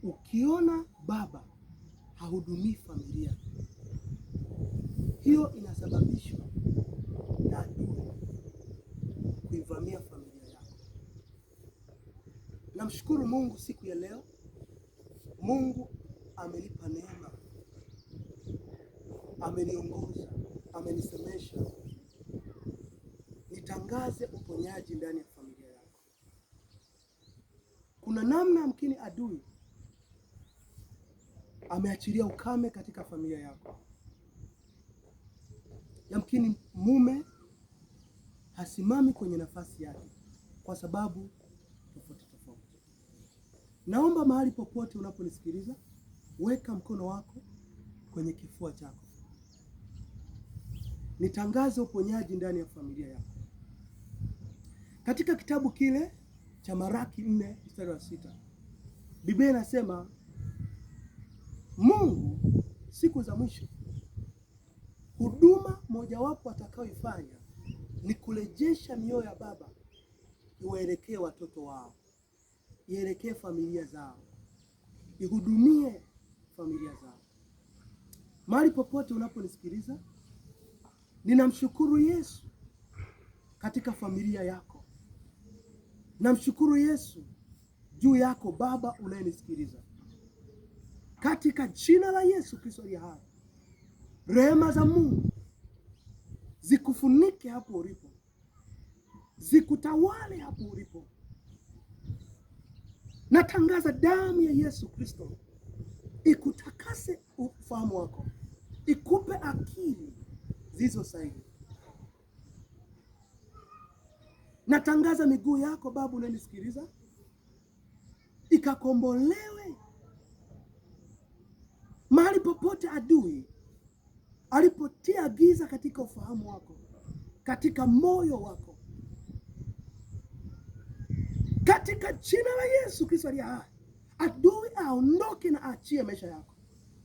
Ukiona baba hahudumii familia, hiyo inasababishwa na adui kuivamia familia yako. Namshukuru Mungu siku ya leo, Mungu amenipa neema, ameniongoza, amenisemesha nitangaze uponyaji ndani ya familia yako. Kuna namna yamkini adui ameachilia ukame katika familia yako. Yamkini mume hasimami kwenye nafasi yake kwa sababu tofauti tofauti. Naomba mahali popote unaponisikiliza, weka mkono wako kwenye kifua chako. Nitangaze uponyaji ndani ya familia yako. Katika kitabu kile cha Malaki 4:6, Biblia inasema Mungu siku za mwisho, huduma mojawapo atakayoifanya ni kurejesha mioyo ya baba iwaelekee watoto wao, ielekee familia zao, ihudumie familia zao. Mahali popote unaponisikiliza, ninamshukuru Yesu katika familia yako. Namshukuru Yesu juu yako baba unayenisikiliza. Katika jina la Yesu Kristo aliye hai, rehema za Mungu zikufunike hapo ulipo, zikutawale hapo ulipo. Natangaza damu ya Yesu Kristo ikutakase ufahamu wako, ikupe akili zilizo sahihi. Natangaza miguu yako baba unanisikiliza ikakombolewe. Mahali popote adui alipotia giza katika ufahamu wako, katika moyo wako, katika jina la Yesu Kristo aliye hai, adui aondoke na aachie maisha yako.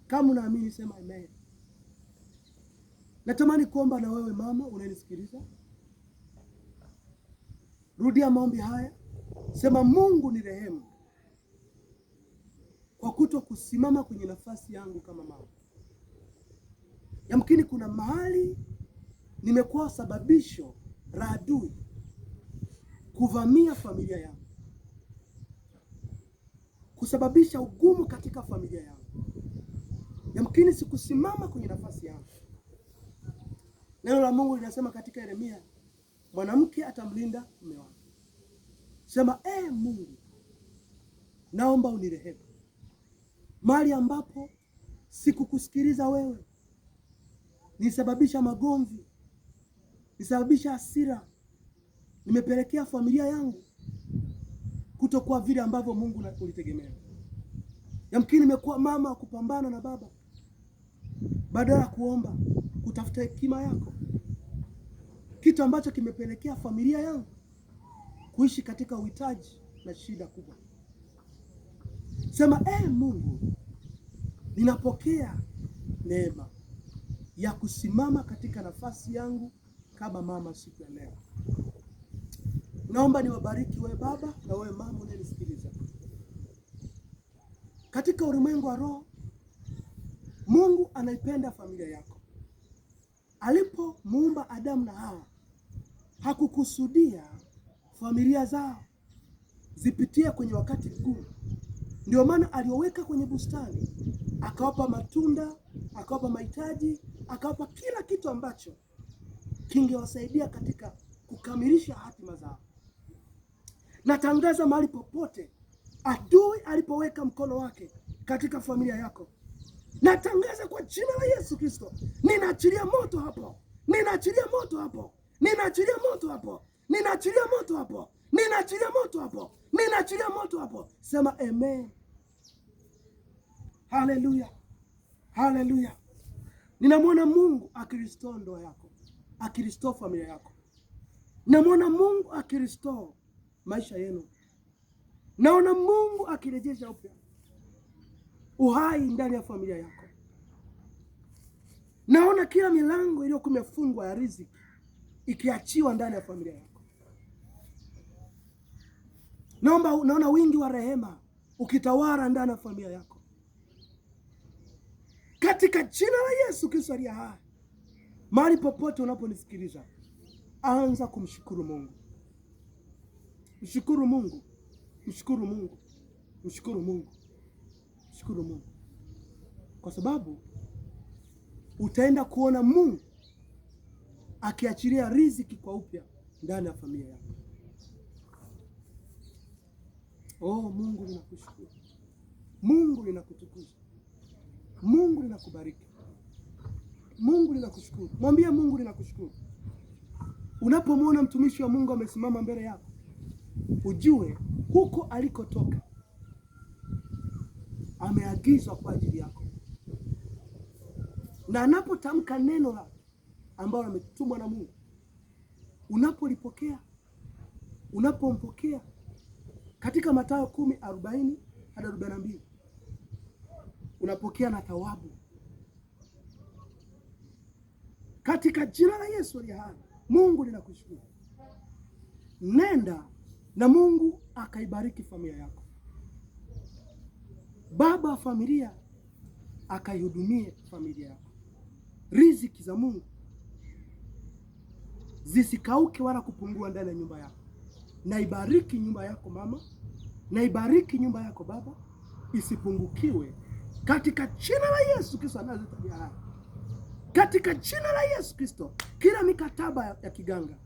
Kama unaamini sema amen. Natamani kuomba na wewe mama unanisikiliza. Rudia maombi haya. Sema, Mungu ni rehemu kwa kuto kusimama kwenye nafasi yangu kama mama. Yamkini kuna mahali nimekuwa sababisho la adui kuvamia familia yangu, kusababisha ugumu katika familia yangu. Yamkini sikusimama kwenye nafasi yangu. Neno la Mungu linasema katika Yeremia, mwanamke atamlinda mume wake. Sema, Mungu, naomba unirehemu. Mahali ambapo sikukusikiliza wewe, nisababisha magomvi, nisababisha hasira, nimepelekea familia yangu kutokuwa vile ambavyo Mungu ulitegemea. Yamkini nimekuwa mama kupambana na baba, badala ya kuomba, kutafuta hekima yako, kitu ambacho kimepelekea familia yangu kuishi katika uhitaji na shida kubwa. Sema, Mungu, ninapokea neema ya kusimama katika nafasi yangu kama mama siku ya leo. Naomba niwabariki wewe baba na wewe mama unayenisikiliza. Katika ulimwengu wa roho, Mungu anaipenda familia yako. Alipomuumba Adamu na Hawa, hakukusudia familia zao zipitie kwenye wakati mgumu. Ndio maana alioweka kwenye bustani, akawapa matunda, akawapa mahitaji, akawapa kila kitu ambacho kingewasaidia katika kukamilisha hatima zao. Natangaza mahali popote adui alipoweka mkono wake katika familia yako, natangaza kwa jina la Yesu Kristo, ninaachilia moto hapo, ninaachilia moto hapo, ninaachilia moto hapo, ninaachilia moto hapo, ninaachilia moto hapo, ninaachilia moto hapo. Sema amen. Haleluya, haleluya. Ninamwona Mungu akirestore ndoa yako, akirestore familia yako. Ninamwona Mungu akirestore maisha yenu. Naona Mungu akirejesha upya uhai ndani ya familia yako. Naona kila milango iliyokuwa imefungwa ya riziki ikiachiwa ndani ya familia yako. Naona wingi wa rehema ukitawala ndani ya familia yako, katika jina la Yesu Kristo aliye hai. Mahali popote unaponisikiliza, anza kumshukuru Mungu. Mshukuru Mungu, mshukuru Mungu, mshukuru Mungu, mshukuru Mungu, kwa sababu utaenda kuona Mungu akiachilia riziki kwa upya ndani ya familia yako. Oh, Mungu ninakushukuru, Mungu ninakutukuza, Mungu ninakubariki, Mungu ninakushukuru. Mwambie Mungu ninakushukuru. Unapomwona mtumishi wa Mungu amesimama mbele yako, ujue huko alikotoka ameagizwa kwa ajili yako, na anapotamka neno la ambalo ametumwa na Mungu, unapolipokea, unapompokea katika Mathayo 10:40-42, unapokea na thawabu katika jina la Yesu aliye hai. Mungu ninakushukuru. Nenda na Mungu akaibariki familia yako. Baba wa familia akaihudumie familia yako. Riziki za Mungu zisikauke wala kupungua ndani ya nyumba yako. Na ibariki nyumba yako mama, na ibariki nyumba yako baba, isipungukiwe katika jina la Yesu Kristo anayetabia hai. Katika jina la Yesu Kristo, kila mikataba ya kiganga,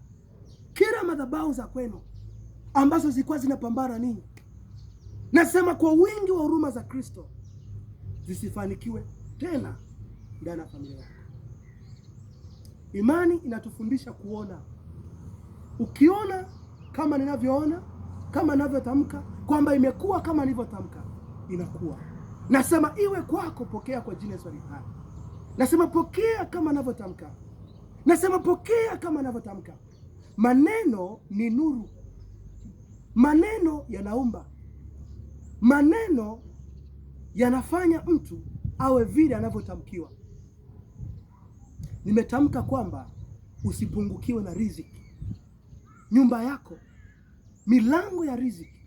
kila madhabahu za kwenu ambazo zilikuwa zinapambana nini, nasema kwa wingi wa huruma za Kristo zisifanikiwe tena ndani ya familia yako. Imani inatufundisha kuona. Ukiona kama ninavyoona, kama ninavyotamka kwamba imekuwa kama nilivyotamka, inakuwa. Nasema iwe kwako, pokea kwa jina la Yesu. Nasema pokea kama ninavyotamka. Nasema pokea kama ninavyotamka. Maneno ni nuru. Maneno yanaumba. Maneno yanafanya mtu awe vile anavyotamkiwa. Nimetamka kwamba usipungukiwe na riziki. Nyumba yako, milango ya riziki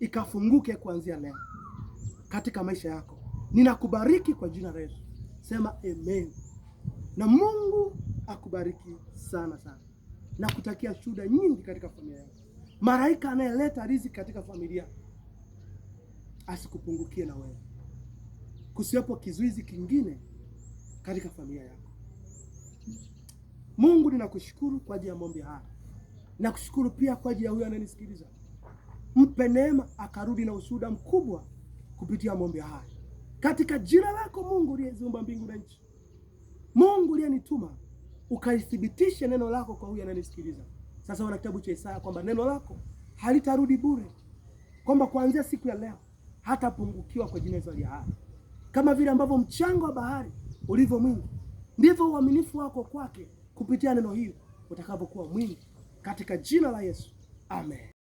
ikafunguke kuanzia leo katika maisha yako. Ninakubariki kwa jina la Yesu. Sema amen. Na Mungu akubariki sana sana. Na kutakia shuhuda nyingi katika familia yako. Malaika anayeleta riziki katika familia asikupungukie na wewe. Kusiwepo kizuizi kingine katika familia yako. Mungu ninakushukuru kwa ajili ya maombi haya. Nakushukuru pia kwa ajili ya huyu ananisikiliza. Mpe neema akarudi na ushuhuda mkubwa kupitia maombi haya. Katika jina lako Mungu uliyeziumba mbingu na nchi. Mungu uliyenituma ukaithibitishe neno lako kwa huyu ananisikiliza. Sasa wana kitabu cha Isaya kwamba neno lako halitarudi bure. Kwamba kuanzia siku ya leo hatapungukiwa kwa jina la Yesu. Kama vile ambavyo mchanga wa bahari ulivyo mwingi, ndivyo uaminifu wako kwake kupitia neno hili utakavyokuwa mwingi katika jina la Yesu. Amen.